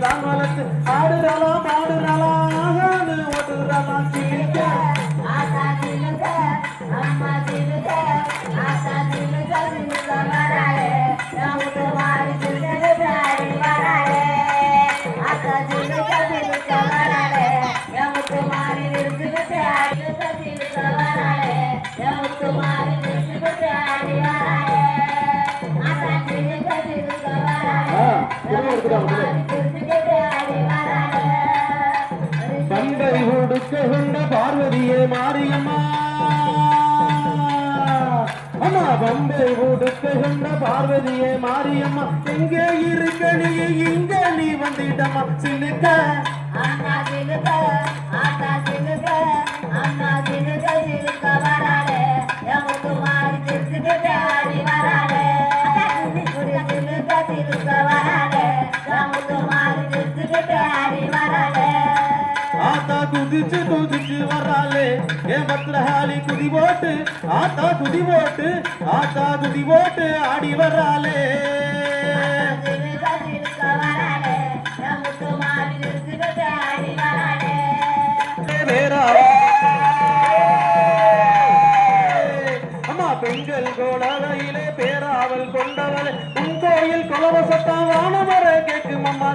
தாமலத்து ஆடுறலாம் பாடுறலாம் ஆகாது ஓட்டுறலாம் சிரிக்க ஆசா சிலுக்க அம்மா சிலுக்க ஆசா சிலுக்க சிலுக்க வராளே நமக்கு மாறி சிலுக்க ஆடி வராளே ஆசா சிலுக்க சிலுக்க வராளே நமக்கு மாறி சிலுக்க ஆடி சிலுக்க வராளே நமக்கு மாறி சிலுக்க ஆடி வராளே ஆசா சிலுக்க சிலுக்க வராளே பம்பை உடுக்க கொண்ட பார்வதியே மாரியம்மா அம்மா பம்பை உடுக்க கொண்ட பார்வதியே மாரியம்மா எங்கே இருக்க நீ இங்க நீ வந்திடமா சிலுக்க அம்மா சிலுக்க ஆத்தா சிலுக்க அம்மா சிலுக்க சிலுக்க வராளே நமக்கு மாறி சிலுக்க ஆடி வராளே சிலுக்க சிலுக்க வராளே நமக்கு மாறி சிலுக்க ஆடி வராளே ஆத்தா குதிச்சு குதிச்சு வர்றாளே என் பத்ரஹாலி குதி போட்டு ஆத்தா குதி போட்டு ஆத்தா குதி போட்டு ஆடி வர்றாளே அம்மா பெண்கள் கோலவையிலே பேராவல் கொண்டவளே உன் கோயில் கொலவசத்தான் வானவர கேட்கும் அம்மா